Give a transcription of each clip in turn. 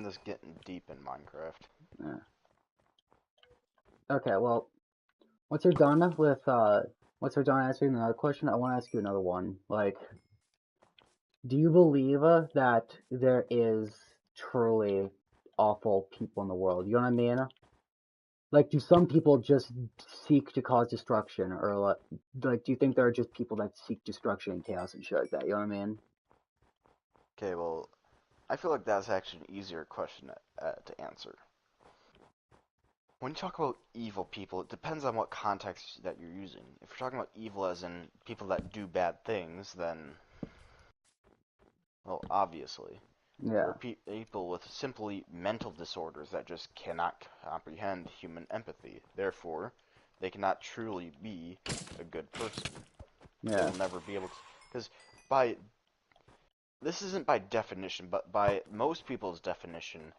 saying this getting deep in Minecraft. Yeah. Okay, well, once you're done with once we're done answering another question, I want to ask you another one. Like, do you believe that there is truly awful people in the world? You know what I mean? Like, do some people just seek to cause destruction, or like, do you think there are just people that seek destruction and chaos and shit like that? You know what I mean? Okay, well, I feel like that's actually an easier question to answer. When you talk about evil people, it depends on what context that you're using. If you're talking about evil as in people that do bad things, then, well, obviously. There are Yeah, people with simply mental disorders that just cannot comprehend human empathy. Therefore, they cannot truly be a good person. They yeah. will never be able to. Because by. This isn't by definition, but by most people's definition,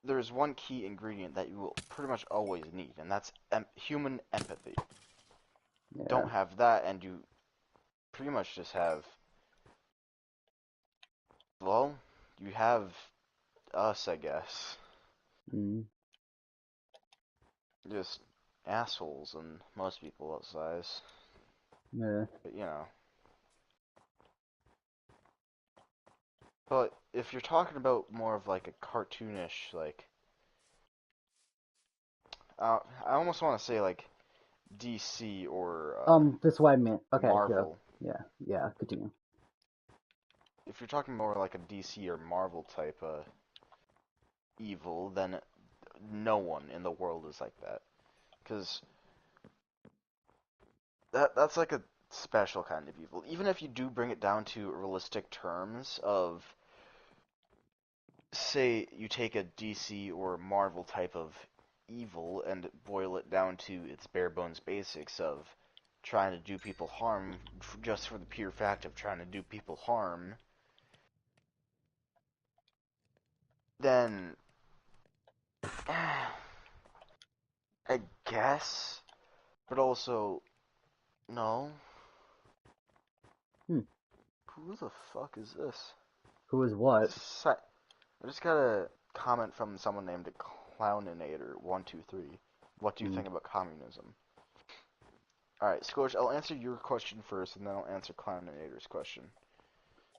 there's one key ingredient that you will pretty much always need, and that's human empathy. Yeah. Don't have that, and you pretty much just have, well, you have us, I guess. Mm, Just assholes, and most people outside. yeah. But, you know. But if you're talking about more of like a cartoonish, like, I almost want to say like DC or That's what I meant. Okay, yeah, Marvel. yeah. Continue. If you're talking more like a DC or Marvel type evil, then no one in the world is like that. Because that's like a special kind of evil. Even if you do bring it down to realistic terms of, say, you take a DC or Marvel type of evil and boil it down to its bare bones basics of trying to do people harm just for the pure fact of trying to do people harm, then I guess, but also no. Hmm. Who the fuck is this? Who is what? I just got a comment from someone named Clowninator123. What do you Hmm. think about communism? Alright, Scorch, I'll answer your question first, and then I'll answer Clowninator's question.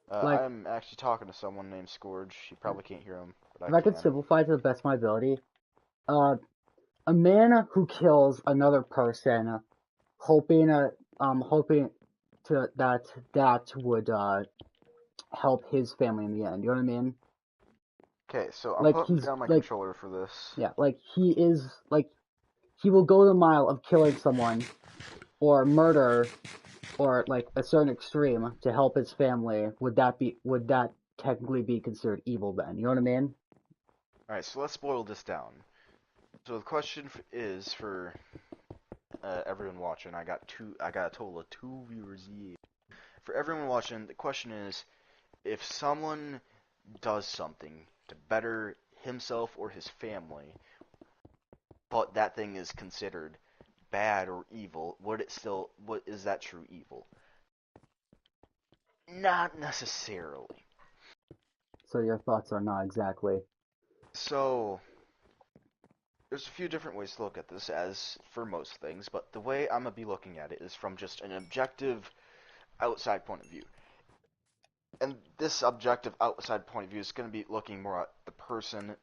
Like, I'm actually talking to someone named Scourge. You probably can't hear him, but I if I could can. simplify to the best of my ability, uh, a man who kills another person, hoping, hoping that would help his family in the end. You know what I mean? Okay, so I'm Like putting he's down my like, controller for this. yeah, like he is like he will go the mile of killing someone or murder or like a certain extreme to help his family. Would that technically be considered evil then? You know what I mean? Alright, so let's boil this down. So the question is for everyone watching. I got a total of two viewers. Yeah. For everyone watching, the question is, if someone does something to better himself or his family, but that thing is considered bad or evil, would it still, what is that true evil? Not necessarily. So your thoughts are not exactly. So, there's a few different ways to look at this, as for most things, but the way I'm going to be looking at it is from just an objective outside point of view. And this objective outside point of view is going to be looking more at the person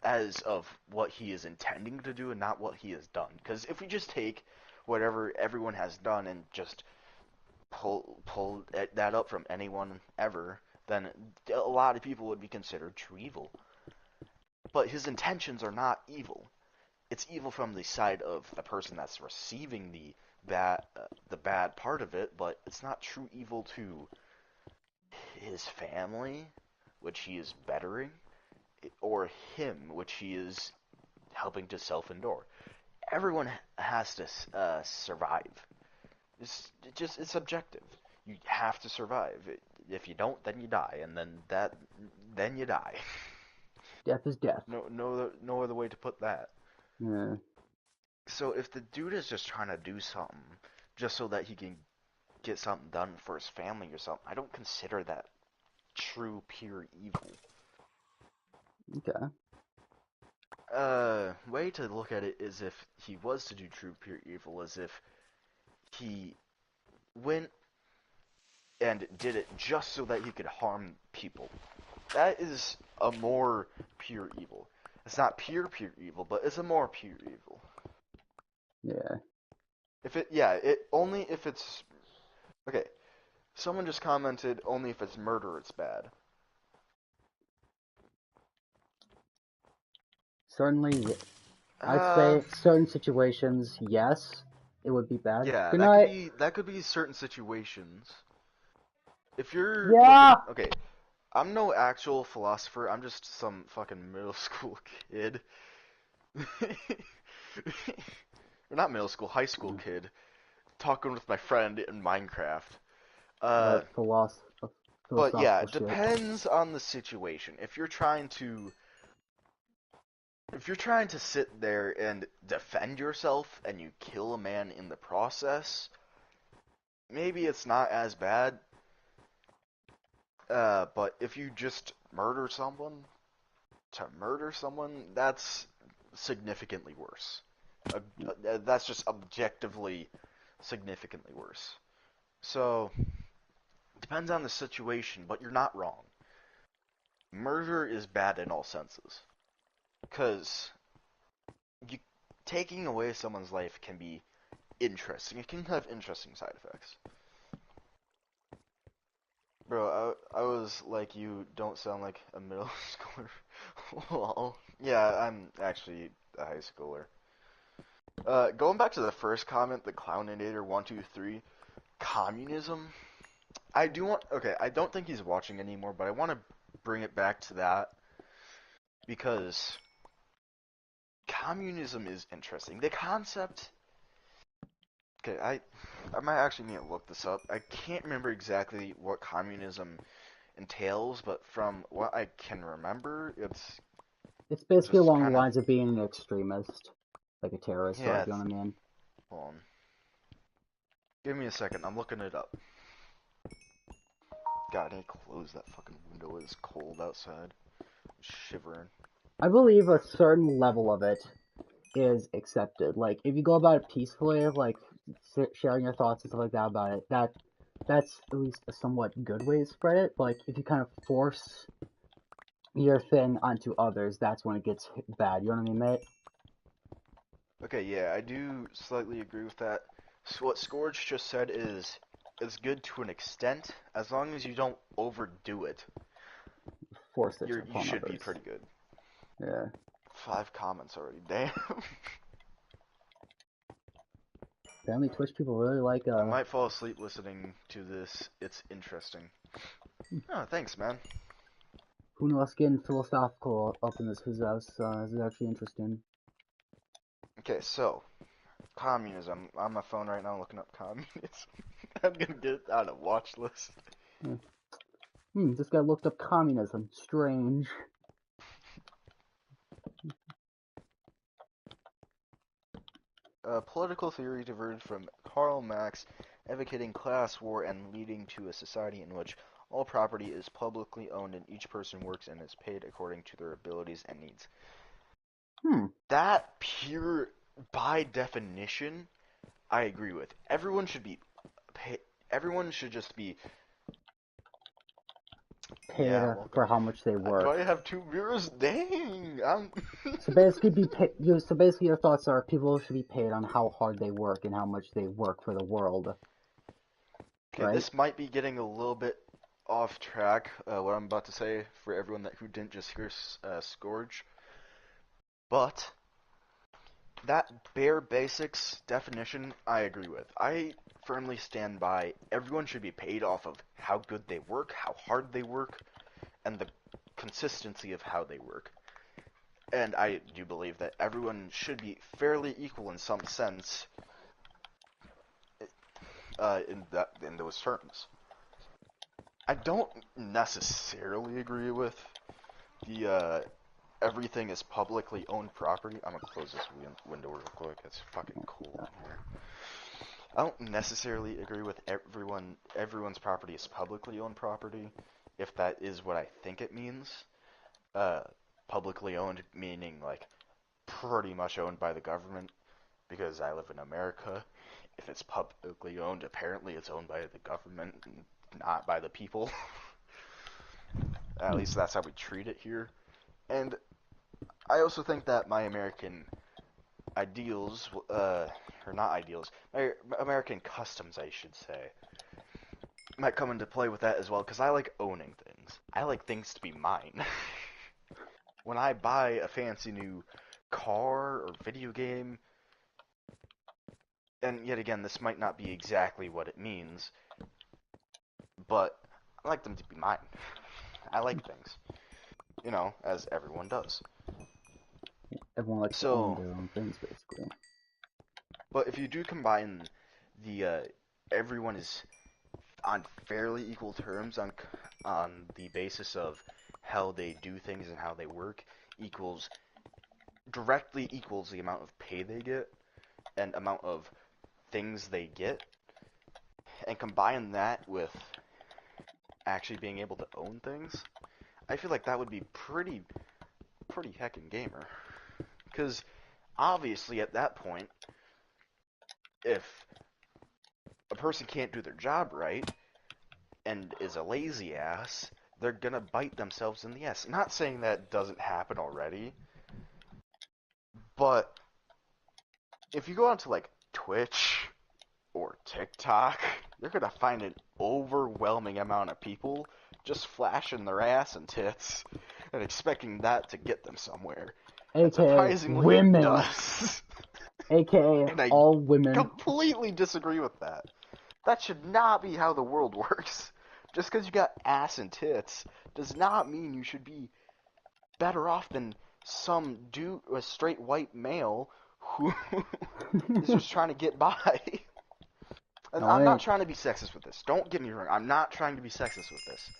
as of what he is intending to do and not what he has done. Because if we just take whatever everyone has done and just pull that up from anyone ever, then a lot of people would be considered true evil. But his intentions are not evil. It's evil from the side of the person that's receiving the bad part of it, but it's not true evil to his family, which he is bettering, or him, which he is helping to self-endure. Everyone has to survive. It's subjective. You have to survive. If you don't, then you die, and then you die. Death is death. No other way to put that. Yeah. So if the dude is just trying to do something just so that he can get something done for his family or something, I don't consider that true pure evil. Okay. Way to look at it is if he was to do true pure evil, as if he went and did it just so that he could harm people. That is a more pure evil. It's not pure evil, but it's a more pure evil. Yeah. It only if it's okay. Someone just commented only if it's murder, it's bad. Certainly, I'd Uh, say certain situations, yes, it would be bad. yeah, Good night. that could be certain situations. If you're Yeah. looking, okay, I'm no actual philosopher. I'm just some fucking middle school kid. Or not middle school, high school kid talking with my friend in Minecraft. Uh, Right. but yeah, Philosophical it shit. depends on the situation. If you're trying to sit there and defend yourself and you kill a man in the process, maybe it's not as bad. But if you just murder someone, that's significantly worse. That's just objectively significantly worse. So, depends on the situation, but you're not wrong. Murder is bad in all senses. Because you taking away someone's life can be interesting. It can have interesting side effects. Bro, I was like, you don't sound like a middle schooler. Well, yeah, I'm actually a high schooler. Going back to the first comment, the Clowninator123, communism. Okay, I don't think he's watching anymore, but I want to bring it back to that because communism is interesting. The concept. Okay, I might actually need to look this up. I can't remember exactly what communism entails, but from what I can remember, it's It's basically just along the kind of lines of being an extremist, like a terrorist, yeah. like you know what I mean. Hold on, give me a second. I'm looking it up. God, I need to close that fucking window. It's cold outside. I'm shivering. I believe a certain level of it is accepted. Like if you go about it peacefully, like sharing your thoughts and stuff like that about it, that's at least a somewhat good way to spread it. Like if you kind of force your thing onto others, that's when it gets bad. You know what I mean, mate? Okay, yeah, I do slightly agree with that. So what Scourge just said is it's good to an extent, as long as you don't overdo it. Force it You upon should be others. pretty good. Yeah. 5 comments already. Damn. Apparently, Twitch people really like I might fall asleep listening to this. It's interesting. Oh, thanks, man. who knows, getting philosophical up in this house. This is actually interesting. Okay, so communism. I'm on my phone right now looking up communism. I'm gonna get it on a watch list. Yeah. This guy looked up communism. Strange. Political theory diverged from Karl Marx, advocating class war and leading to a society in which all property is publicly owned and each person works and is paid according to their abilities and needs. Hmm. That pure, by definition, I agree with. Everyone should be everyone should just be. Paid Yeah, welcome. for how much they Do work. I have 2 viewers? Dang, I'm. So basically, be paid. So basically, your thoughts are people should be paid on how hard they work and how much they work for the world, Okay, right? this might be getting a little bit off track. What I'm about to say for everyone who didn't just hear Scourge, but that bare basics definition, I agree with. I firmly stand by. Everyone should be paid off of how good they work, how hard they work, and the consistency of how they work. And I do believe that everyone should be fairly equal in some sense, in those terms. I don't necessarily agree with the everything is publicly owned property. I'm gonna close this window real quick. It's fucking cold in here. I don't necessarily agree with everyone's property is publicly owned property. if that is what I think it means. Uh, Publicly owned meaning like pretty much owned by the government because I live in America. If it's publicly owned, apparently it's owned by the government, not by the people. At least that's how we treat it here. And I also think that my American ideals, or not ideals, my American customs, I should say, might come into play with that as well, because I like owning things. I like things to be mine. When I buy a fancy new car or video game, and yet again, this might not be exactly what it means, but I like them to be mine. I like things, as everyone does. Everyone likes to own their own things, basically. But if you do combine the everyone is on fairly equal terms on the basis of how they do things and how they work directly equals the amount of pay they get and amount of things they get, and combine that with actually being able to own things, I feel like that would be pretty heckin' gamer. Because obviously at that point, if a person can't do their job right and is a lazy ass, they're gonna bite themselves in the ass. Not saying that doesn't happen already, but if you go onto like Twitch or TikTok, you're gonna find an overwhelming amount of people just flashing their ass and tits and expecting that to get them somewhere. And AKA surprisingly, women. it does. AKA And I all women. completely disagree with that. That should not be how the world works. Just because you got ass and tits does not mean you should be better off than some dude, a straight white male who is just trying to get by. And I'm not trying to be sexist with this. Don't get me wrong. I'm not trying to be sexist with this.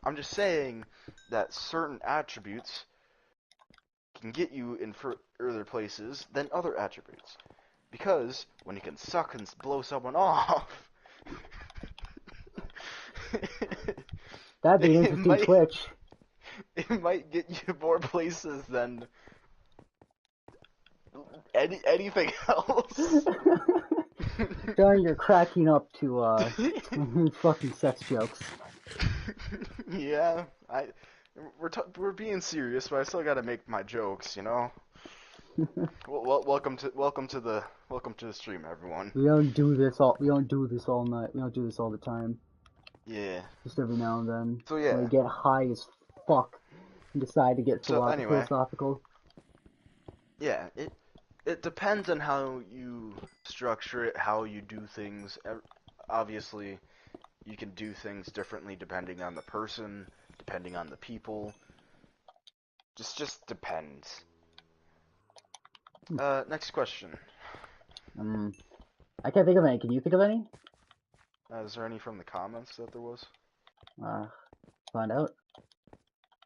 I'm just saying that certain attributes can get you in further places than other attributes. Because when you can suck and blow someone off, that'd be an interesting Twitch. It might get you more places than anything else. Darn, you're cracking up to fucking sex jokes. Yeah, we're being serious, but I still gotta make my jokes, Well, welcome to the stream, everyone. We don't do this all night. We don't do this all the time. Yeah. Just every now and then. So yeah. When we get high as fuck and decide to get philosophical. Yeah, it depends on how you structure it, how you do things. Obviously, you can do things differently depending on the person, depending on the people. Just depends. Next question. I can't think of any. Can you think of any? Is there any from the comments that there was? Find out.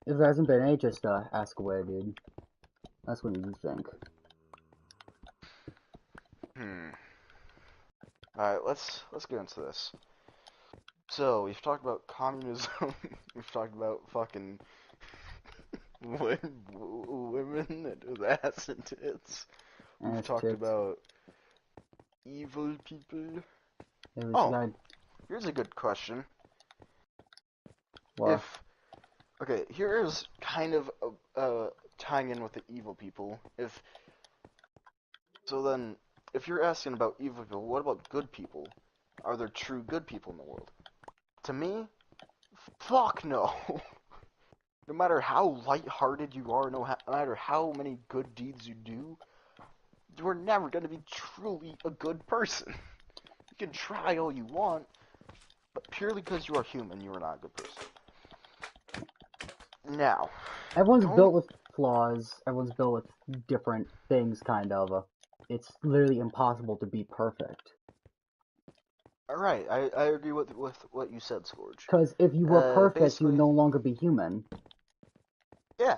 If there hasn't been any, just ask away, dude. That's what you think. Alright, let's get into this. So, we've talked about communism, we've talked about fucking women with ass and tits. We've talked about evil people. Here's a good question. What? Okay, here's kind of tying in with the evil people. If you're asking about evil people, what about good people? Are there true good people in the world? To me, fuck no. No matter how lighthearted you are, no matter how many good deeds you do, you are never going to be truly a good person. You can try all you want, but purely because you are human, you are not a good person. Now, everyone's built with flaws. Everyone's built with different things, kind of. It's literally impossible to be perfect. Alright, I agree with what you said, Scourge. Because if you were perfect, you'd no longer be human. Yeah.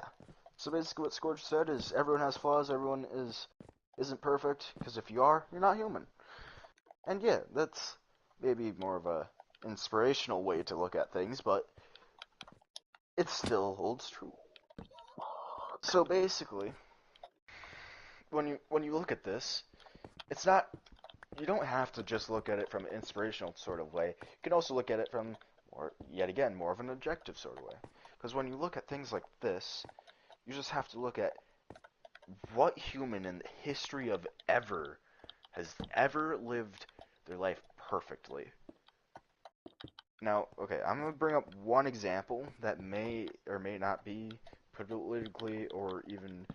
So basically what Scourge said is everyone has flaws, everyone isn't perfect, because if you are, you're not human. And yeah, that's maybe more of a inspirational way to look at things, but it still holds true. So basically, when you look at this, it's not you don't have to just look at it from an inspirational sort of way. You can also look at it from yet again, more of an objective sort of way. Because when you look at things like this, you just have to look at what human in the history of ever has ever lived their life perfectly. Now, okay, I'm going to bring up one example that may or may not be politically or even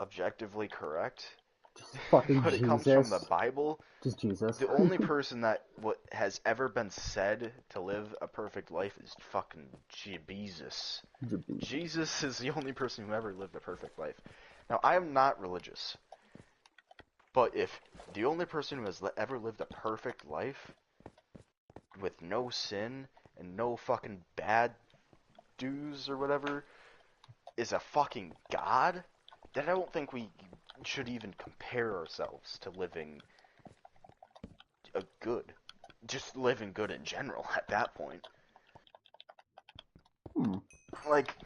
objectively correct, Just fucking but it comes from the Jesus. Bible. Just Jesus. The only person that has ever been said to live a perfect life is fucking Jesus. Jesus is the only person who ever lived a perfect life. Now, I am not religious, but if the only person who has ever lived a perfect life with no sin and no fucking bad do's or whatever is a fucking god, then I don't think we should even compare ourselves to living a good. Just living good in general at that point. Like,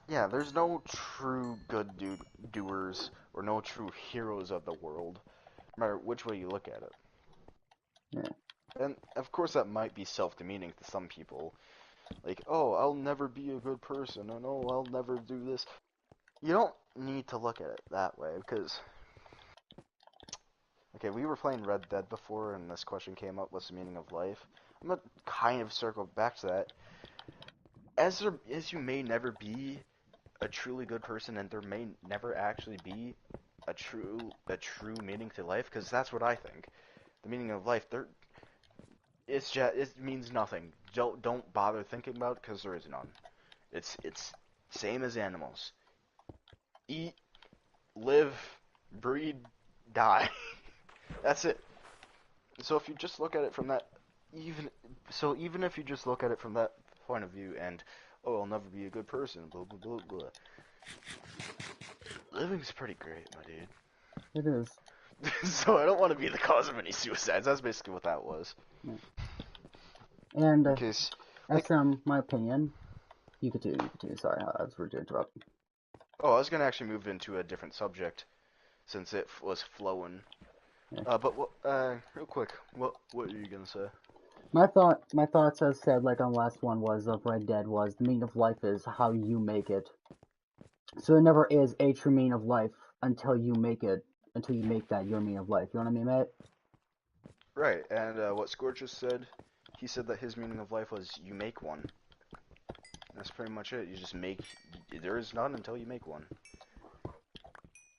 yeah, there's no true good doers or no true heroes of the world, no matter which way you look at it. Yeah. And of course that might be self-demeaning to some people. Like, oh, I'll never be a good person, and oh, I'll never do this. You don't need to look at it that way, because... Okay, we were playing Red Dead before, and this question came up, what's the meaning of life? I'm gonna kind of circle back to that. As you may never be a truly good person, and there may never actually be a true meaning to life, because that's what I think. The meaning of life, it means nothing. Don't bother thinking about it, because there is none. It's same as animals. Eat, live, breed, die. That's it. So if you just look at it from that, even if you just look at it from that point of view, and oh, I'll never be a good person, blah blah blah blah. Living's pretty great, my dude. It is. So I don't want to be the cause of any suicides. That's basically what that was. Yeah. And Because, like, my opinion, you could do. Sorry, I was rude to interrupt. oh, I was gonna actually move into a different subject since it was flowing. Yeah. But real quick, what are you gonna say? My thoughts, as said, like on the last one was of Red Dead, was the meaning of life is how you make it. So there never is a true meaning of life until you make it, until you make that your meaning of life. You know what I mean, mate? Right, and what Scorch just said, he said that his meaning of life was you make one. That's pretty much it. You just make. There is none until you make one.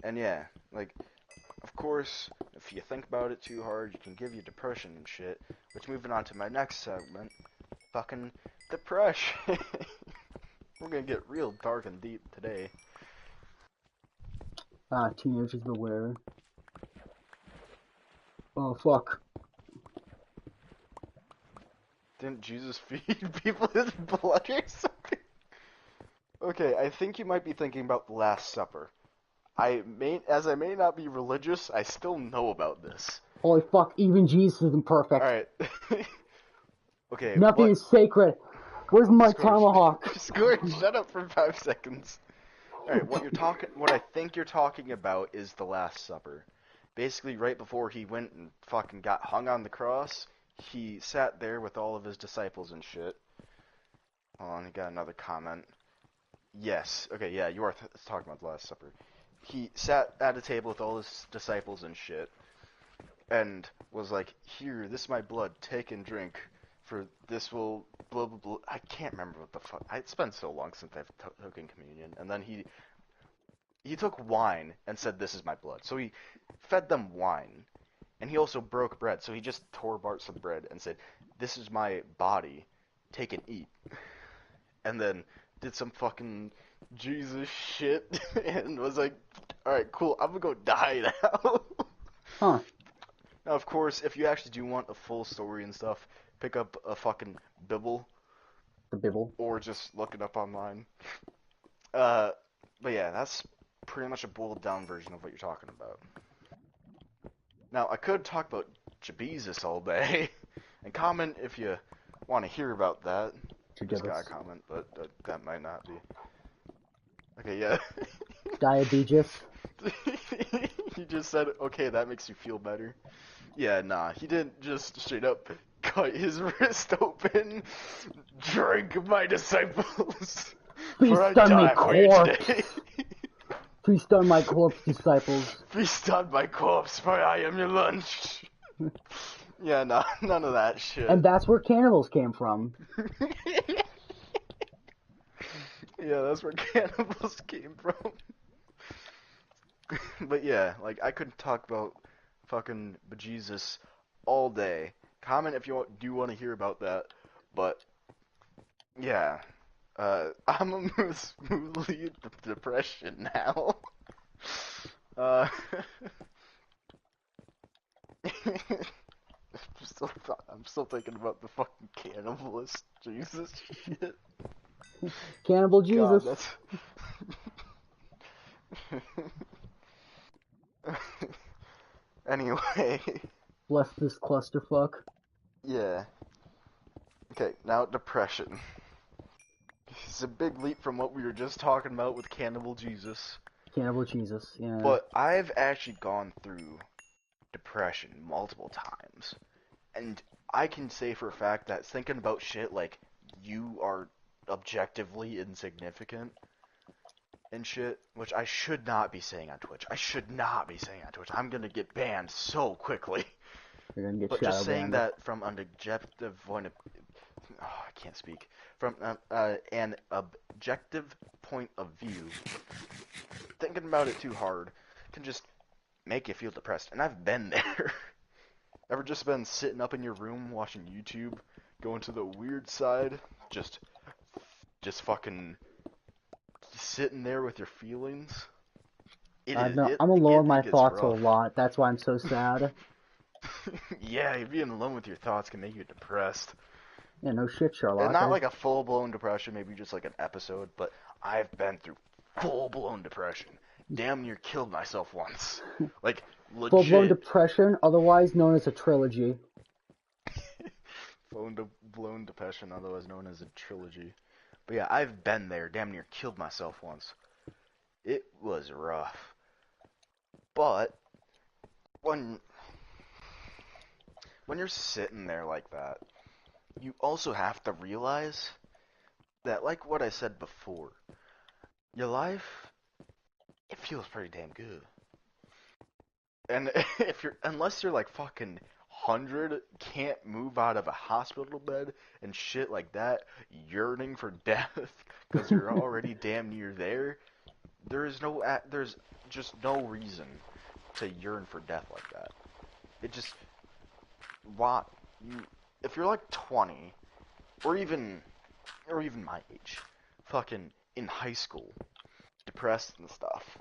And yeah, like, of course, if you think about it too hard, you can give you depression and shit. Which, moving on to my next segment, fucking depression. We're gonna get real dark and deep today. Teenagers beware. Oh, fuck. Didn't Jesus feed people his blood or something? Okay, I think you might be thinking about the Last Supper. As I may not be religious, I still know about this. Holy fuck, even Jesus isn't perfect. Alright. Okay, Nothing what... is sacred. Where's my Scorch, tomahawk? Scorch, shut up for 5 seconds. Alright, what I think you're talking about is the Last Supper. Basically, right before he went and fucking got hung on the cross, he sat there with all of his disciples and shit. Hold on, he got another comment. Yes, okay, yeah, you are talking about the Last Supper. He sat at a table with all his disciples and shit, and was like, here, this is my blood, take and drink, for this will blah blah blah. I can't remember what the fuck. It's been so long since I've taken communion. And then he took wine and said, this is my blood. So he fed them wine, and he also broke bread. So he just tore parts of the bread and said, this is my body, take and eat. And then did some fucking Jesus shit and was like, alright, cool, I'm gonna go die now. Huh. Now, of course, if you actually do want a full story and stuff, pick up a fucking Bible. The Bible. Or just look it up online. But yeah, that's pretty much a boiled down version of what you're talking about. Now, I could talk about Jesus all day, and comment if you want to hear about that. To Just give got a us comment, but that might not be. Okay, yeah. diabetes. He just said, okay, that makes you feel better. Yeah, nah, he didn't just straight up cut his wrist open. Drink my disciples, for I Feast on me, die for you corpse. today. Feast on my corpse, disciples. Feast on my corpse, for I am your lunch. Yeah, nah, none of that shit. And that's where cannibals came from. Yeah, that's where cannibals came from. But yeah, like, I could talk about fucking bejesus all day. Comment if you do want to hear about that. But yeah, I'm a smoothly depression now. Uh, I'm still thinking about the fucking cannibalist Jesus shit. Cannibal God, Jesus. that's. Anyway, Bless this clusterfuck. yeah. Okay, now depression. It's a big leap from what we were just talking about with Cannibal Jesus. Cannibal Jesus, yeah. But I've actually gone through depression multiple times. And I can say for a fact that thinking about shit like you are objectively insignificant and shit, which I should not be saying on Twitch. I should not be saying on Twitch. I'm gonna get banned so quickly. You're gonna get But shadow just saying banned. that from an objective point of, oh, I can't speak. From an objective point of view, thinking about it too hard can just make you feel depressed. And I've been there. Ever just been sitting up in your room watching YouTube, going to the weird side, just fucking sitting there with your feelings? I'm gonna lower my It gets thoughts a rough. lot. That's why I'm so sad. Yeah, being alone with your thoughts can make you depressed. Yeah, no shit, And Sherlock. not like a full-blown depression, maybe just like an episode, but I've been through full-blown depression. Damn near killed myself once. Like, Full-blown legit. depression, otherwise known as a trilogy. Blown depression, otherwise known as a trilogy. But yeah, I've been there. Damn near killed myself once. It was rough. But when you're sitting there like that, you also have to realize that, like what I said before, your life, it feels pretty damn good. And unless you're like fucking 100, can't move out of a hospital bed and shit like that, yearning for death because you're already damn near there, there's just no reason to yearn for death like that. It just, why? If you're like 20, or even my age, fucking in high school, depressed and stuff,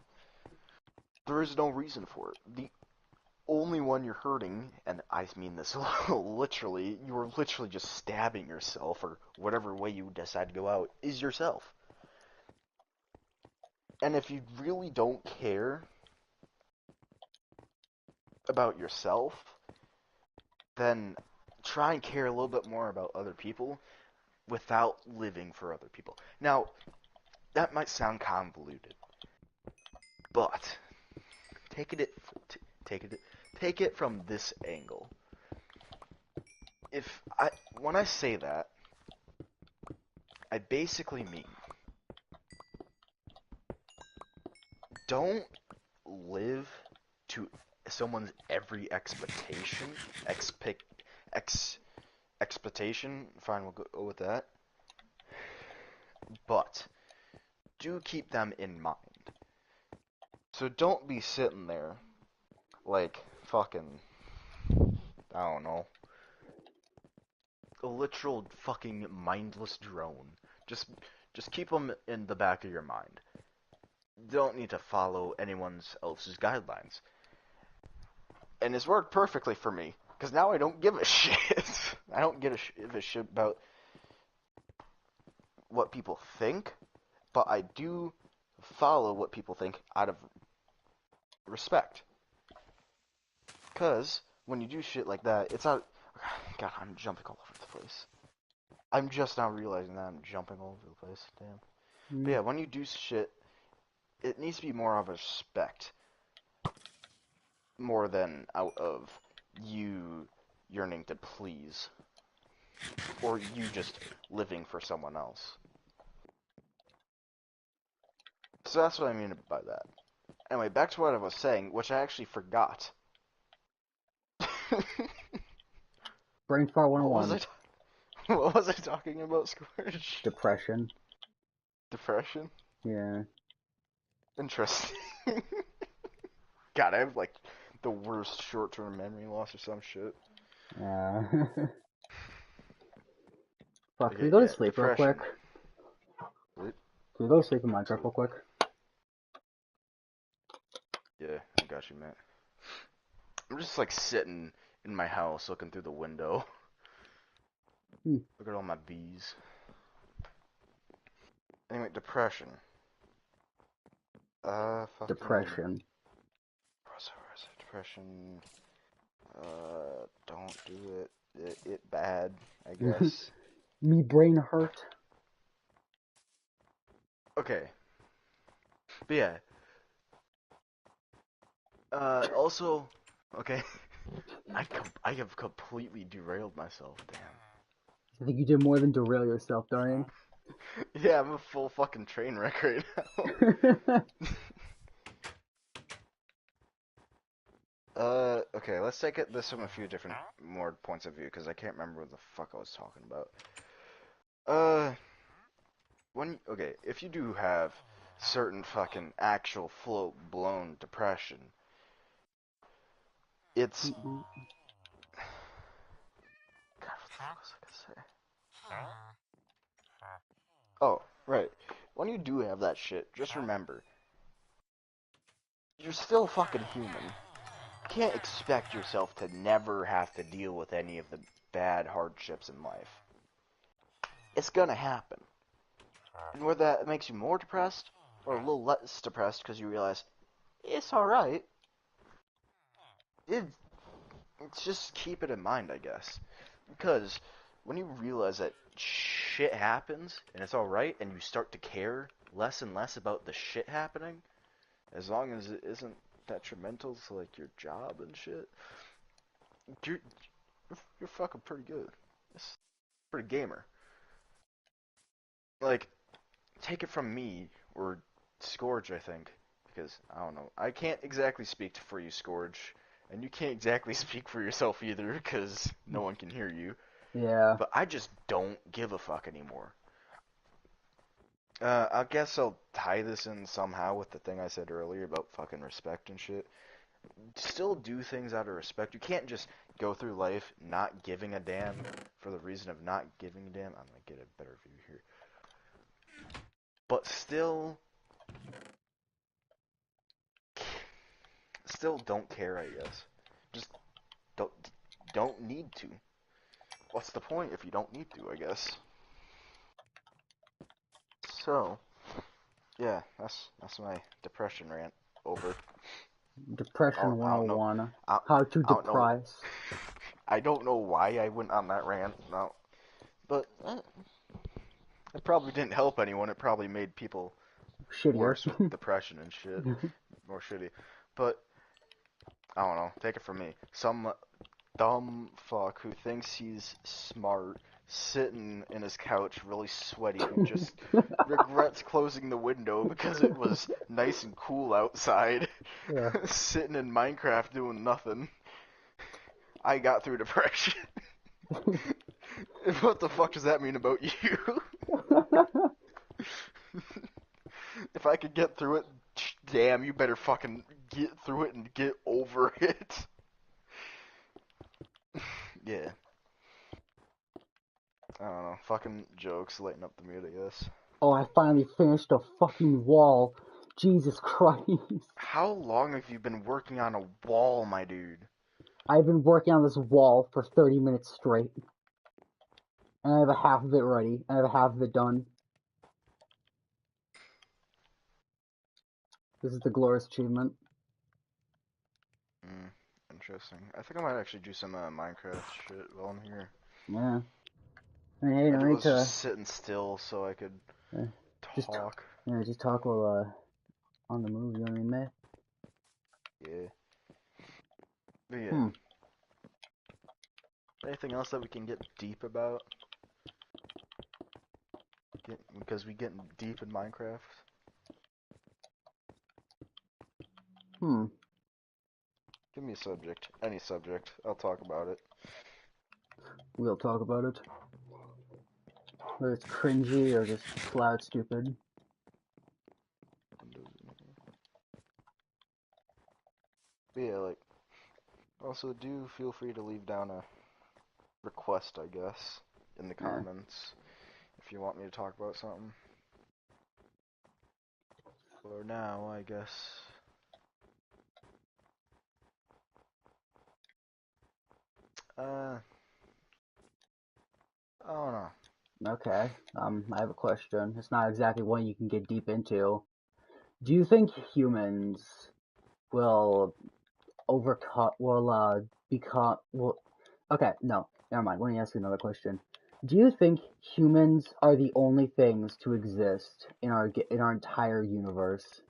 there is no reason for it. The only one you're hurting, and I mean this literally, you are literally just stabbing yourself, or whatever way you decide to go out, is yourself. And if you really don't care about yourself, then try and care a little bit more about other people without living for other people. Now, that might sound convoluted, but take it from this angle. When I say that, I basically mean don't live to someone's every expectation. Fine, we'll go with that. But do keep them in mind. So don't be sitting there like fucking, I don't know, a literal fucking mindless drone. Just keep them in the back of your mind. Don't need to follow anyone else's guidelines. And it's worked perfectly for me, because now I don't give a shit. I don't give a shit about what people think, but I do follow what people think out of respect. Because when you do shit like that, it's out. God, I'm jumping all over the place. I'm just now realizing that I'm jumping all over the place. Damn. But Mm. yeah, when you do shit, it needs to be more of a respect, more than out of you yearning to please, or you just living for someone else. So that's what I mean by that. Anyway, back to what I was saying, which I actually forgot. Brain fart What was 101. I? What was I talking about, Scourge? Depression. Depression? Yeah. Interesting. God, I have like the worst short-term memory loss or some shit. Yeah. Fuck, But can we yeah, go to yeah, sleep real quick? depression. What? Can we go to sleep in Minecraft Sleep. real quick? Yeah, I got you, man. I'm just like sitting in my house looking through the window. Hmm. Look at all my bees. Anyway, depression. Fucking. Depression. Depression. Don't do it. It bad, I guess. Me brain hurt. Okay. But yeah. Also, okay. I have completely derailed myself. Damn. I think you did more than derail yourself, Darian. Yeah, I'm a full fucking train wreck right now. Okay, let's take this from a few different more points of view because I can't remember what the fuck I was talking about. If you do have certain fucking actual full blown depression, it's God, what the fuck was I gonna say? Oh, right. When you do have that shit, just remember, you're still fucking human. You can't expect yourself to never have to deal with any of the bad hardships in life. It's gonna happen. And whether that makes you more depressed or a little less depressed because you realize it's alright, it's just keep it in mind, I guess. Because when you realize that shit happens and it's alright and you start to care less and less about the shit happening, as long as it isn't detrimental to like your job and shit, you're you're fucking pretty good. It's pretty gamer. Like, take it from me or Scourge, I think, because I don't know. I can't exactly speak for you, Scourge, and you can't exactly speak for yourself either, because no one can hear you. Yeah. But I just don't give a fuck anymore. I guess I'll tie this in somehow with the thing I said earlier about fucking respect and shit. Still do things out of respect. You can't just go through life not giving a damn for the reason of not giving a damn. I'm gonna get a better view here. But still don't care, I guess. Just don't don't need to. What's the point if you don't need to, I guess? So, yeah, that's my depression rant over. Depression I don't know. 101. I, How to I don't know. depress. I don't know why I went on that rant. No, but it probably didn't help anyone. It probably made people Shittier. worse with depression and shit, more shitty. But I don't know. Take it from me. Some dumb fuck who thinks he's smart, sitting in his couch, really sweaty, who just regrets closing the window because it was nice and cool outside, Yeah. sitting in Minecraft doing nothing. I got through depression. What the fuck does that mean about you? If I could get through it, damn, you better fucking get through it and get over it. Yeah. I don't know. Fucking jokes, lighten up the mood, I guess. Oh, I finally finished a fucking wall. Jesus Christ. How long have you been working on a wall, my dude? I've been working on this wall for 30 minutes straight. And I have a half of it ready. I have a half of it done. This is the glorious achievement. Interesting. I think I might actually do some Minecraft shit while I'm here. Yeah. I mean, hey, I no need was just to sitting still so I could uh, just talk. just talk while on the move. You know what I mean, mate? Yeah. But yeah. Hmm. Anything else that we can get deep about? Because we get deep in Minecraft. Hmm. Give me a subject. Any subject. I'll talk about it. We'll talk about it. Whether it's cringy or just flat stupid. But yeah, like, also do feel free to leave down a request, I guess, in the Yeah. comments if you want me to talk about something. For now, I guess. I don't know. Okay. I have a question. It's not exactly one you can get deep into. Do you think humans will overcome will okay, no, never mind. Let me ask you another question. Do you think humans are the only things to exist in our entire universe?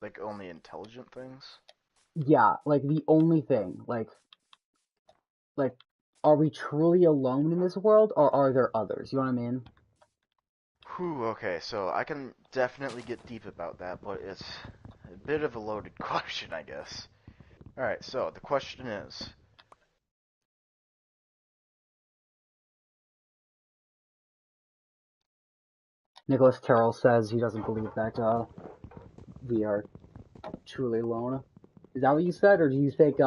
Like, only intelligent things? Yeah, like the only thing. Like are we truly alone in this world or are there others? You know what I mean? Whew, okay, so I can definitely get deep about that, but it's a bit of a loaded question, I guess. Alright, so the question is, Nicholas Terrell says he doesn't believe that we are truly alone. Is that what you said, or do you think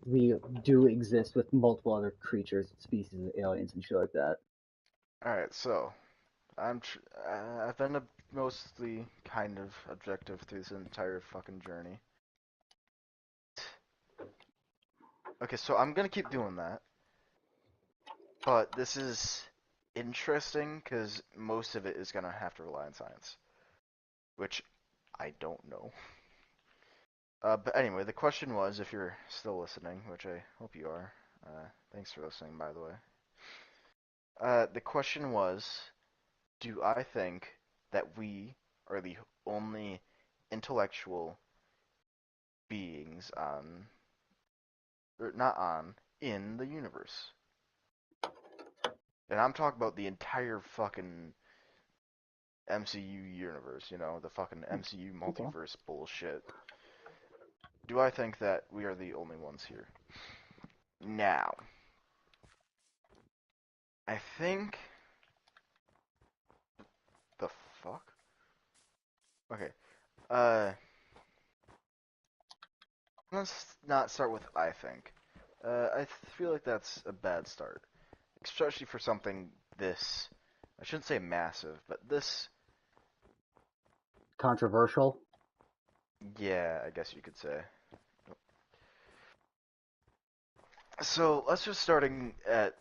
we do exist with multiple other creatures, species of aliens, and shit like that? alright, so I've been mostly kind of objective through this entire fucking journey. Okay, so I'm gonna keep doing that, but this is interesting because most of it is gonna have to rely on science, which I don't know. But anyway, the question was, if you're still listening, which I hope you are, thanks for listening, by the way. The question was, do I think that we are the only intellectual beings on, or not on, in the universe? And I'm talking about the entire fucking MCU universe, you know, the fucking MCU Okay. multiverse bullshit. Do I think that we are the only ones here? Now, I think. The fuck? Okay. Uh, let's not start with I think. I feel like that's a bad start, especially for something this. I shouldn't say massive, but this. Controversial. Yeah, I guess you could say. So let's just starting at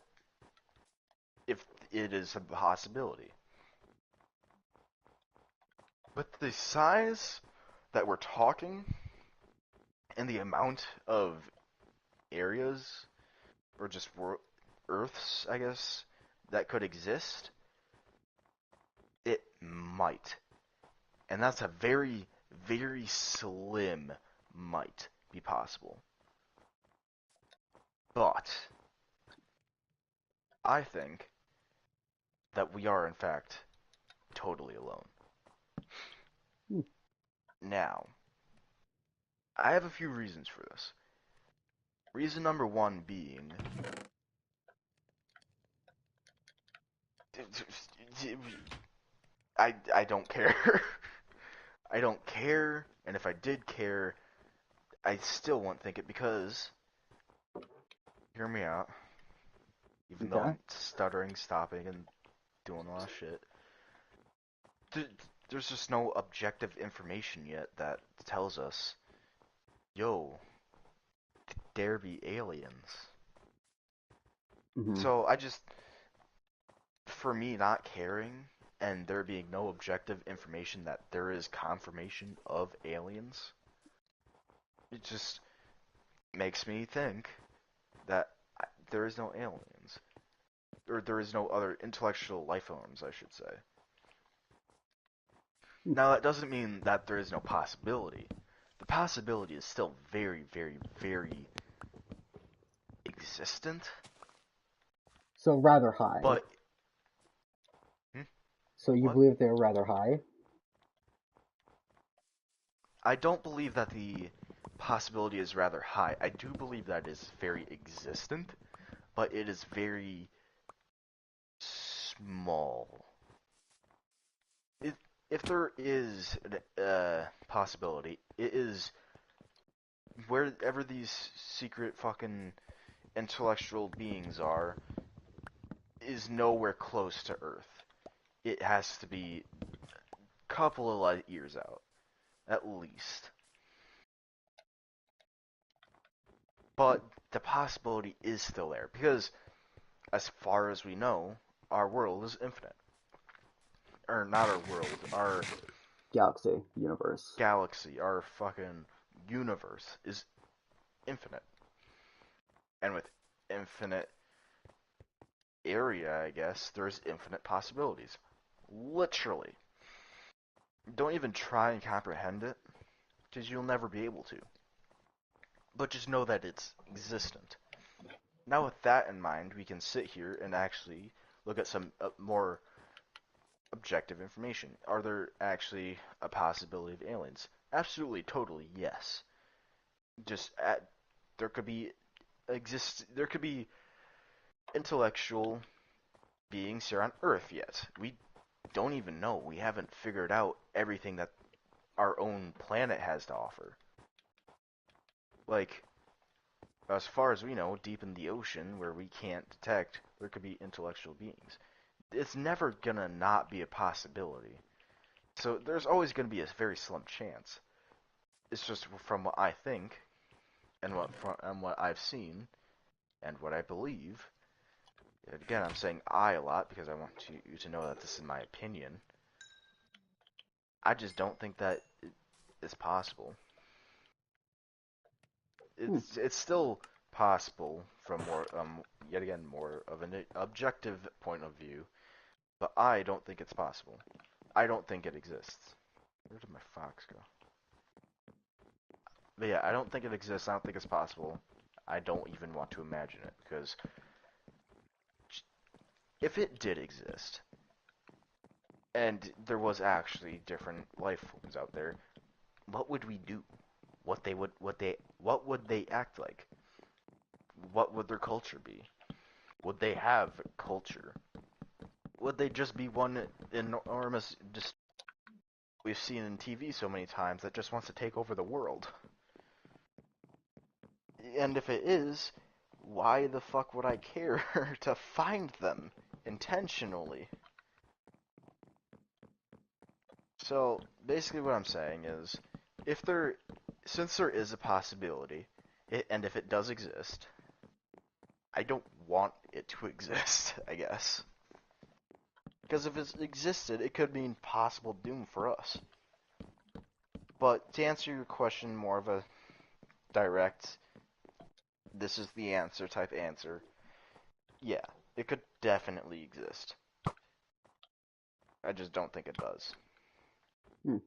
if it is a possibility. With the size that we're talking and the amount of areas or just Earths, I guess, that could exist, it might. And that's a very, very slim might be possible. But I think that we are, in fact, totally alone. Hmm. Now, I have a few reasons for this. Reason number one being I don't care. I don't care, and if I did care, I still won't think it because, hear me out, even though Okay. I'm stuttering, stopping, and doing a lot of shit. There's just no objective information yet that tells us, yo, there be aliens. Hmm. So I just, for me not caring and there being no objective information that there is confirmation of aliens, it just makes me think that there is no aliens. or there is no other intellectual life forms, I should say. Hmm. Now, that doesn't mean that there is no possibility. The possibility is still very, very, very existent, So rather high. but hmm, So you what? believe they're rather high? I don't believe that the possibility is rather high. I do believe that it is very existent, but it is very small. If if there is a possibility, it is wherever these secret fucking intellectual beings are is nowhere close to Earth. It has to be a couple of light years out, at least. But the possibility is still there because, as far as we know, our world is infinite. Or not our world, our Galaxy, universe. galaxy, our fucking universe is infinite. And with infinite area, I guess, there's infinite possibilities. Literally. Don't even try and comprehend it, because you'll never be able to. But just know that it's existent. Now, with that in mind, we can sit here and actually look at some more objective information. Are there actually a possibility of aliens? Absolutely, totally, yes. Just there could be there could be intellectual beings here on Earth yet. We don't even know. We haven't figured out everything that our own planet has to offer. Like, as far as we know, deep in the ocean where we can't detect, there could be intellectual beings. It's never gonna not be a possibility. So there's always gonna be a very slim chance. It's just from what I think and what I've seen and what I believe. Again, I'm saying I a lot because I want you to know that this is my opinion. I just don't think that it's possible. Hmm. It's still possible from more yet again more of an objective point of view, but I don't think it's possible. I don't think it exists. Where did my fox go? But yeah, I don't think it exists. I don't think it's possible. I don't even want to imagine it because if it did exist and there was actually different life forms out there, what would we do? What would they act like? What would their culture be? Would they have culture? Would they just be one enormous just we've seen in TV so many times that just wants to take over the world? And if it is, why the fuck would I care to find them intentionally? So basically what I'm saying is if there since there is a possibility and if it does exist, I don't want it to exist, I guess. Because if it existed, it could mean possible doom for us. But to answer your question more of a direct, this is the answer type answer, yeah, it could definitely exist. I just don't think it does. Hmm.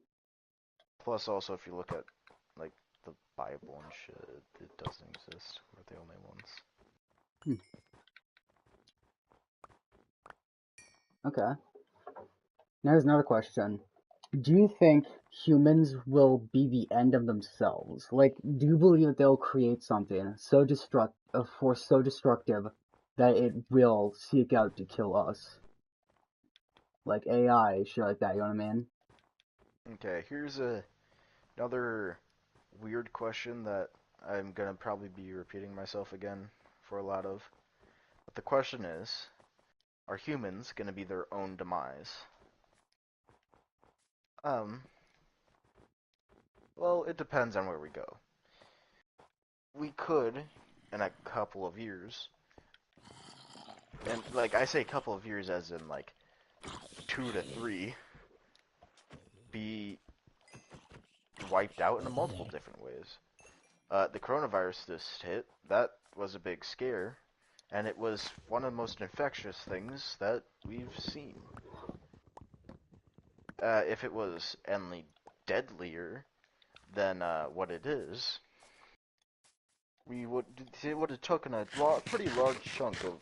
Plus, also, if you look at, like, the Bible and shit, it doesn't exist. We're the only ones. Hmm. Okay. Now here's another question. Do you think humans will be the end of themselves? Like, do you believe that they'll create something so a force so destructive that it will seek out to kill us? Like AI, shit like that, you know what I mean? Okay, here's another weird question that I'm gonna probably be repeating myself again for a lot of. But the question is, are humans gonna be their own demise? Um, well, it depends on where we go. We could, in a couple of years, and like I say, a couple of years as in like 2 to 3, be wiped out in multiple different ways. The coronavirus just hit. That was a big scare, and it was one of the most infectious things that we've seen. If it was any deadlier than what it is, it would have taken a pretty large chunk of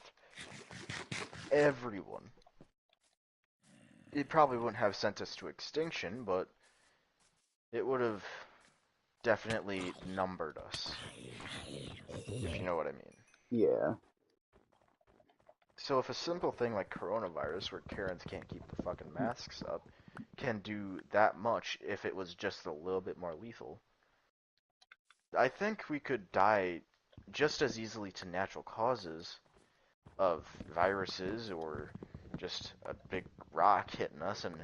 everyone. It probably wouldn't have sent us to extinction, but it would have definitely numbered us, if you know what I mean. Yeah. So if a simple thing like coronavirus, where Karens can't keep the fucking masks up, can do that much if it was just a little bit more lethal, I think we could die just as easily to natural causes of viruses or just a big rock hitting us and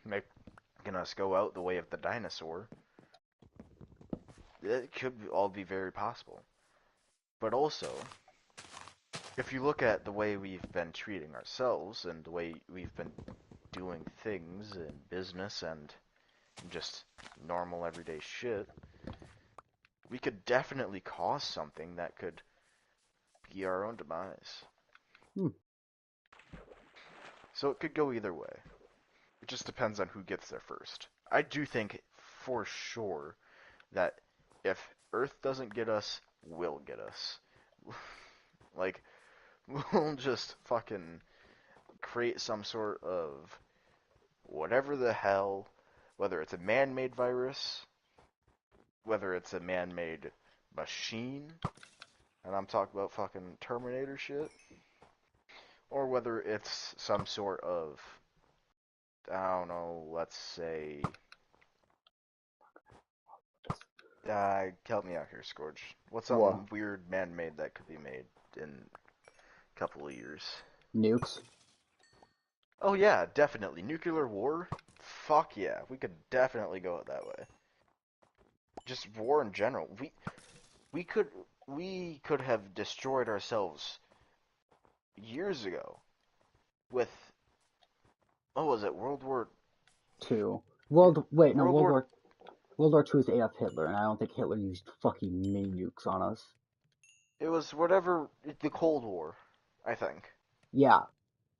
making us go out the way of the dinosaur. It could all be very possible. But also, if you look at the way we've been treating ourselves and the way we've been doing things in business and just normal everyday shit, we could definitely cause something that could be our own demise. Hmm. So it could go either way. It just depends on who gets there first. I do think for sure that if Earth doesn't get us, we'll get us. Like, we'll just fucking create some sort of whatever the hell, whether it's a man-made virus, whether it's a man-made machine, and I'm talking about fucking Terminator shit, or whether it's some sort of, I don't know, let's say, help me out here, Scourge. What's What? something weird man-made that could be made in a couple of years? Nukes? Oh yeah, definitely. Nuclear war? Fuck yeah, we could definitely go it that way. Just war in general. We could we could have destroyed ourselves years ago with what was it? Two. Yeah, Wait, no, World War. World War II is Adolf Hitler, and I don't think Hitler used fucking mini nukes on us. It was whatever the Cold War, I think. Yeah,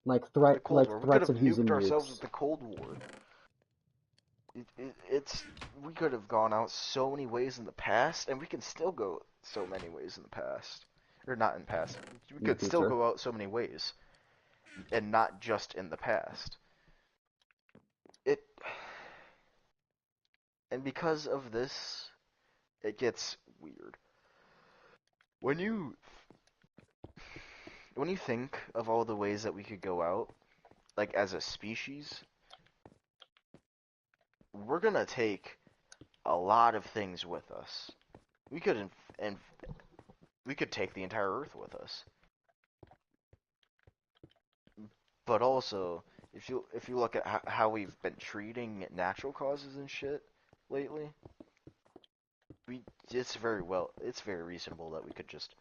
The Cold War. We could threats have of using nuked ourselves nukes. with the Cold War. It's we could have gone out so many ways in the past, and we can still go so many ways in the past, or not in past. We In the could still future. go out so many ways, and not just in the past. It and because of this, it gets weird. When you when you think of all the ways that we could go out, like as a species, we're gonna take a lot of things with us. We could and we could take the entire Earth with us. But also, if you look at how we've been treating natural causes and shit lately, we it's very reasonable that we could just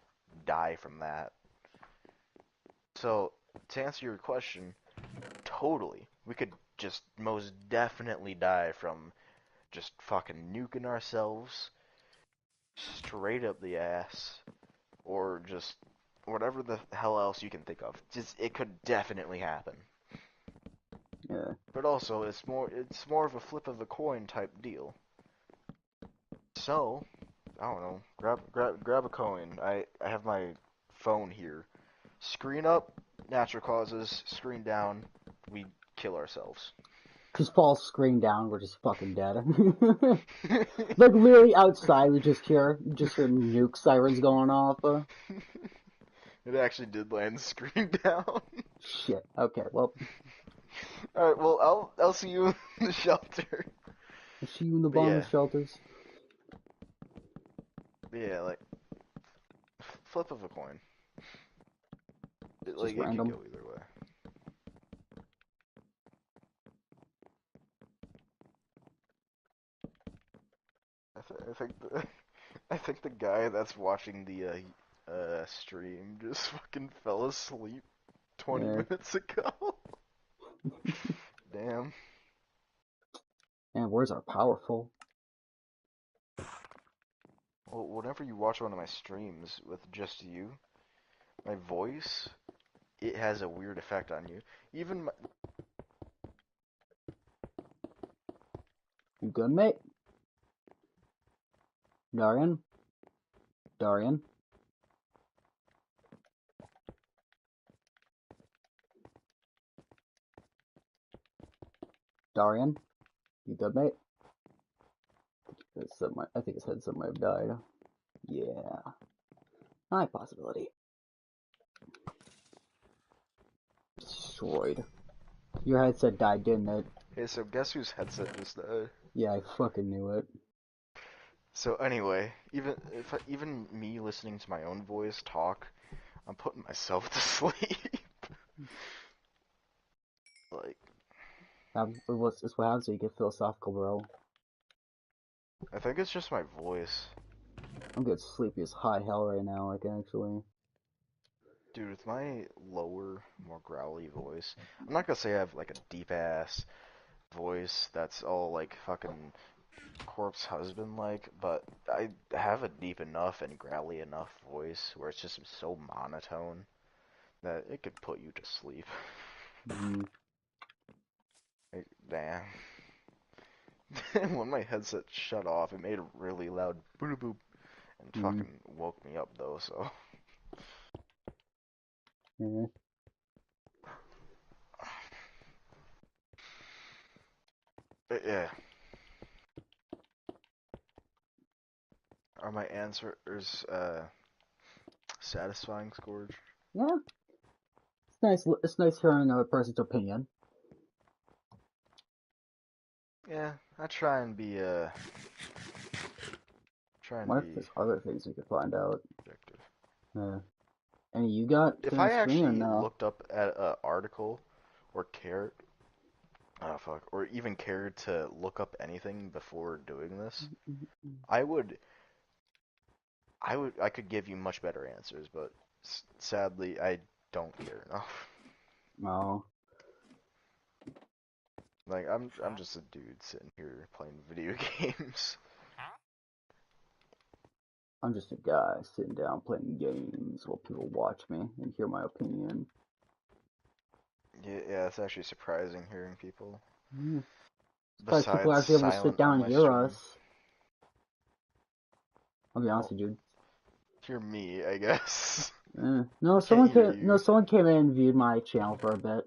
die from that. So to answer your question, totally, we could just most definitely die from just fucking nuking ourselves straight up the ass, or just whatever the hell else you can think of. Just it could definitely happen. Yeah. But also, it's more of a flip of a coin type deal. So, I don't know. Grab a coin. I have my phone here. Screen up, natural causes. Screen down, we kill ourselves. Just fall screen down, we're just fucking dead. Like literally outside, we just hear nuke sirens going off. It actually did land screen down. Shit. Okay, well, All right. Well, I'll see you in the shelter. I'll see you in the But bomb yeah, shelters. like flip of a coin. Just It could random. go either way. I think I think the guy that's watching the stream just fucking fell asleep 20 Yeah. minutes ago. Damn. Man, words are powerful. Well, whenever you watch one of my streams with just you, my voice, it has a weird effect on you. Even my, You good, mate? Darian? Darian? Darian? You good, mate? I think his headset might have died. Yeah. High possibility. Destroyed. Your headset died, didn't it? hey, so guess whose headset just died? Yeah, I fucking knew it. So anyway, even me listening to my own voice talk, I'm putting myself to sleep. Like, It's what happens when you get philosophical, bro. I think it's just my voice. I'm getting sleepy as high hell right now, like, actually. Dude, with my lower, more growly voice, I'm not gonna say I have like a deep ass voice that's all like fucking corpse husband like, but I have a deep enough and growly enough voice where it's just so monotone that it could put you to sleep. Mm. Like, damn. When my headset shut off, it made a really loud boop boop and Mm. fucking woke me up though, so. Yeah. But yeah. Are my answers satisfying, Scourge? Yeah. It's nice. It's nice hearing another person's opinion. Yeah, I try and be try and What if be there's other things we could find out? objective. Any you got If to I screen or actually no? looked up at an article or cared, oh fuck, or even cared to look up anything before doing this, I would, I could give you much better answers, but sadly, I don't care enough. No. Like, I'm just a dude sitting here playing video games. I'm just a guy sitting down playing games while people watch me and hear my opinion. Yeah, it's actually surprising hearing people Yeah. Surprised people are besides actually able to sit silent down on and my hear stream. us. I'll be honest Well, with you. hear me, I guess. No, I can't hear No, you. someone came in and viewed my channel for a bit.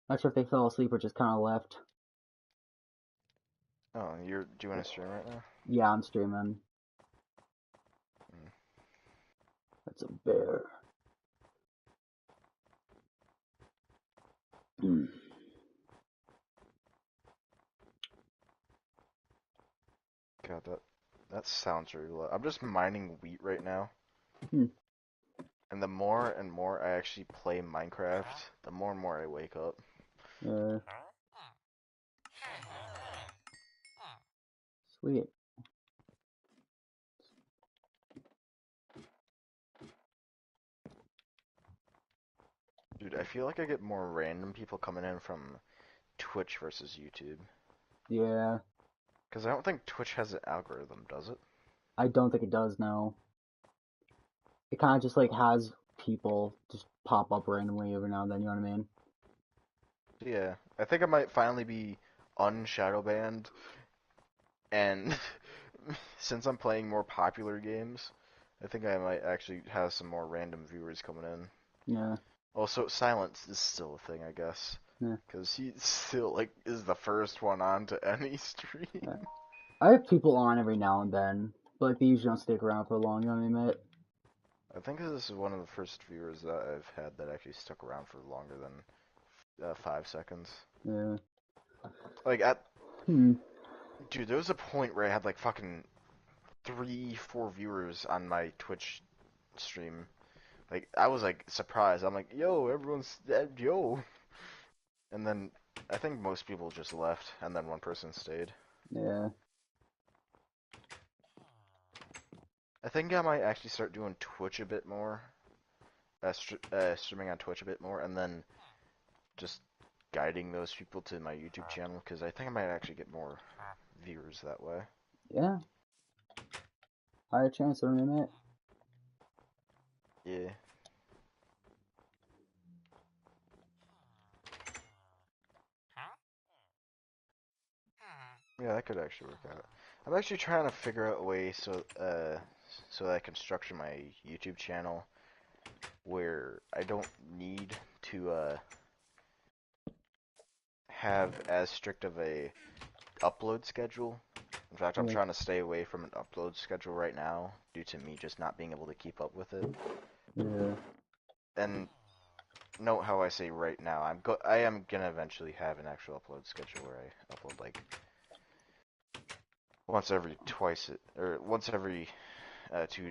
Not sure if they fell asleep or just kind of left. Oh, you're doing a stream right now? Yeah, I'm streaming. Hmm. That's a bear. God, that sounds really loud. I'm just mining wheat right now. Hmm. And the more and more I actually play Minecraft, the more and more I wake up. Sweet. Dude, I feel like I get more random people coming in from Twitch versus YouTube. Yeah, Because I don't think Twitch has an algorithm, does it? I don't think it does now. It kind of just like has people just pop up randomly every now and then, you know what I mean? Yeah, I think I might finally be unshadow banned, and since I'm playing more popular games, I think I might actually have some more random viewers coming in. Yeah, Also, silence is still a thing, I guess, yeah, because he still like is the first one on to any stream. yeah. I have people on every now and then, but like, they usually don't stick around for long, you know what I mean, mate? I think this is one of the first viewers that I've had that actually stuck around for longer than 5 seconds. Yeah. Like at Hmm. dude, there was a point where I had like fucking 3, 4 viewers on my Twitch stream. Like I was like surprised. I'm like, yo, everyone's dead, yo. And then I think most people just left, and then one person stayed. Yeah. I think I might actually start doing Twitch a bit more, streaming on Twitch a bit more, and then just guiding those people to my YouTube channel, because I think I might actually get more viewers that way. Yeah. Higher chance, you know what I mean, mate? Yeah. Yeah, that could actually work out. I'm actually trying to figure out a way so that I can structure my YouTube channel where I don't need to have as strict of a upload schedule. In fact, I'm Yeah, trying to stay away from an upload schedule right now due to me just not being able to keep up with it. yeah. And note how I say right now. I am gonna eventually have an actual upload schedule where I upload like once every 2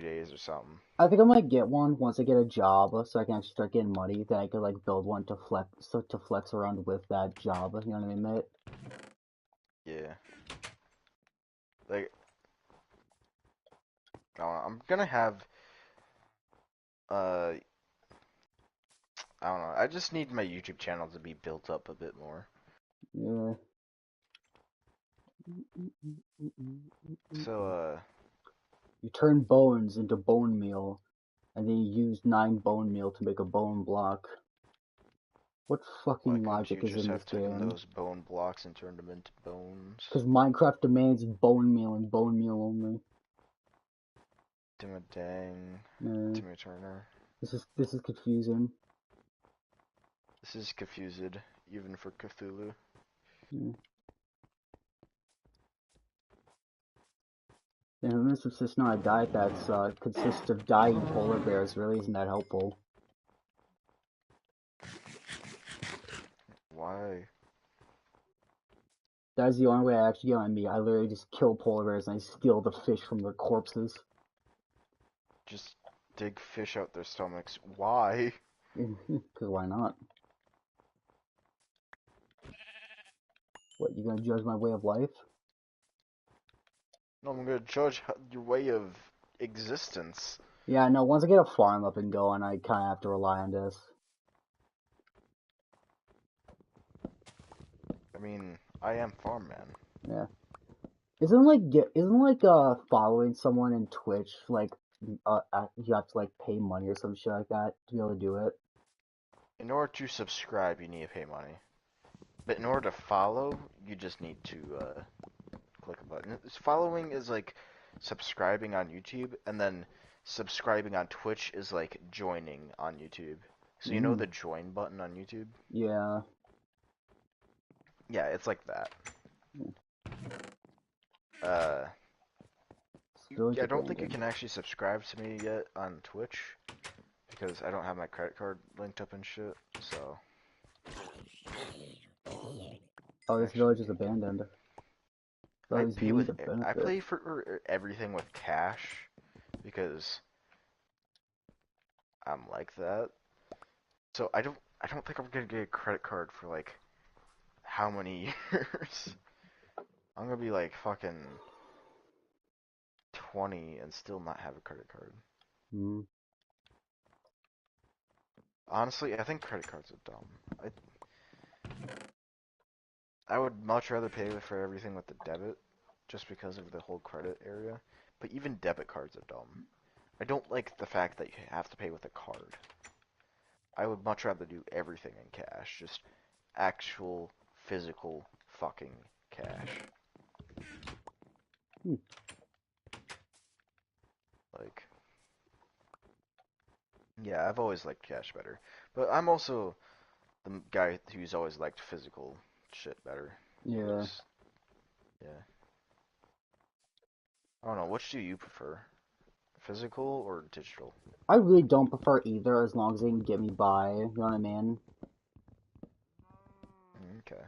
days or something. I think I might get one once I get a job, so I can actually start getting money. Then I could like build one to flex around with that job. You know what I mean, mate? Yeah, like I'm gonna have uh I don't know. I just need my YouTube channel to be built up a bit more. Yeah. So You turn bones into bone meal, and then you use 9 bone meal to make a bone block. What why fucking couldn't logic you is just in this have taken game? those bone blocks and turned them into bones? Because Minecraft demands bone meal and bone meal only. Timmy Dang, Yeah. Timmy Turner. This is confusing. This is confused, even for Cthulhu. Yeah. And who is subsisting on a diet that's consists of dying polar bears really isn't that helpful. Why? That's the only way I actually get my meat. I literally just kill polar bears and I steal the fish from their corpses. Just dig fish out their stomachs. Why? Because why not? What, you gonna judge my way of life? No, I'm gonna judge your way of existence. Yeah, no, once I get a farm up and going, I kind of have to rely on this. I mean, I am farm man. Yeah. Isn't like following someone in Twitch like you have to like pay money or some shit like that to be able to do it? In order to subscribe, you need to pay money. But in order to follow, you just need to click a button. Following is like subscribing on YouTube, and then subscribing on Twitch is like joining on YouTube. So you know Mm, the join button on YouTube? yeah. Yeah, it's like that. Uh, Village I don't think you abandoned. can actually subscribe to me yet on Twitch because I don't have my credit card linked up and shit. So Oh, this actually, village is abandoned. I Those pay need with a I benefit. play for everything with cash because I'm like that. So I don't think I'm gonna get a credit card for like how many years? I'm gonna be like fucking 20 and still not have a credit card. Mm, Honestly, I think credit cards are dumb. I would much rather pay for everything with the debit, just because of the whole credit area. But even debit cards are dumb. I don't like the fact that you have to pay with a card. I would much rather do everything in cash, just actual physical fucking cash. hmm, Like, yeah, I've always liked cash better. But I'm also the guy who's always liked physical shit better. yeah. Because, yeah. I don't know, which do you prefer? Physical or digital? I really don't prefer either as long as they can get me by. You know what I mean? Okay.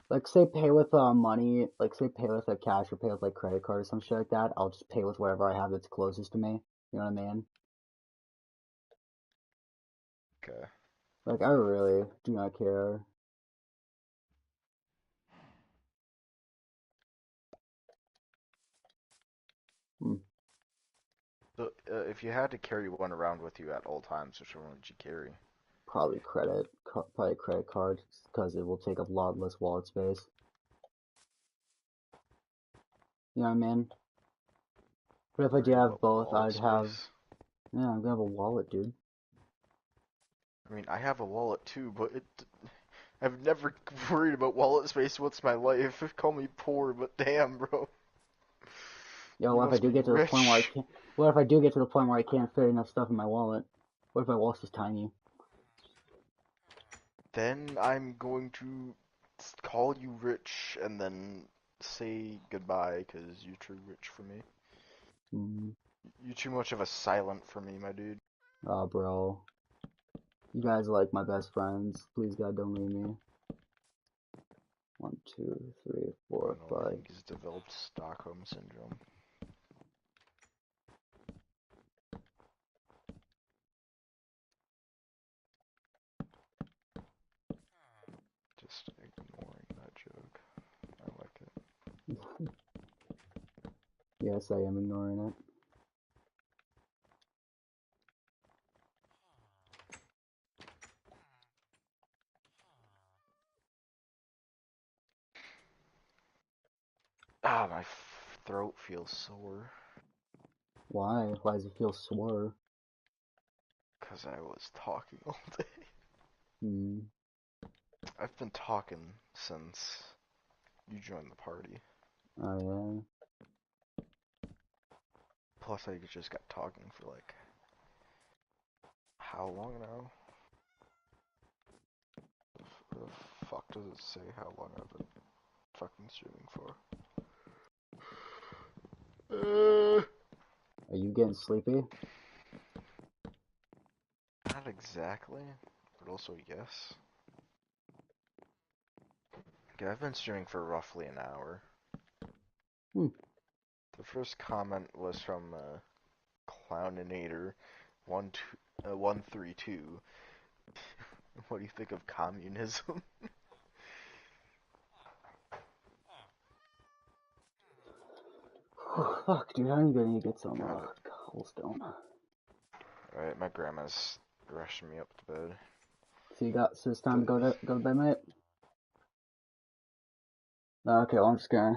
Like say pay with money, like say pay with a cash or pay with like credit card or some shit like that. I'll just pay with whatever I have that's closest to me. You know what I mean? Okay. Like I really do not care. Hmm. So, if you had to carry one around with you at all times, which one would you carry? Probably credit card because it will take up a lot less wallet space. You know what I mean? But if I did Very have what both, wallet I'd have, space? yeah, I'm gonna have a wallet, dude. I mean, I have a wallet too, but I've never worried about wallet space. What's my life? Call me poor, but damn, bro. Yo, You what if I must do be get to the point where I rich. can't? What if I do get to the point where I can't fit enough stuff in my wallet? What if my wallet's just tiny? Then I'm going to call you rich and then say goodbye because you're too rich for me. Mm. You're too much of a silent for me, my dude. Oh, bro. You guys are like my best friends. Please, God, don't leave me. 1, 2, 3, Oh 4, no, I 5. think he's developed Stockholm Syndrome. Just ignoring that joke. I like it. Yes, I am ignoring it. Ah, my throat feels sore. Why? Why does it feel sore? Because I was talking all day. Hmm. I've been talking since you joined the party. Oh, yeah. Plus, I just got talking for like how long now? Where the fuck does it say how long I've been fucking streaming for? Are you getting sleepy? Not exactly, but also yes. Okay, I've been streaming for roughly an hour. Hmm. The first comment was from Clowninator 132. What do you think of communism? Fuck, dude, I'm gonna get some Got it. cobblestone. Alright, my grandma's rushing me up to bed. So it's time to But go to bed, mate. Okay, well, I'm just gonna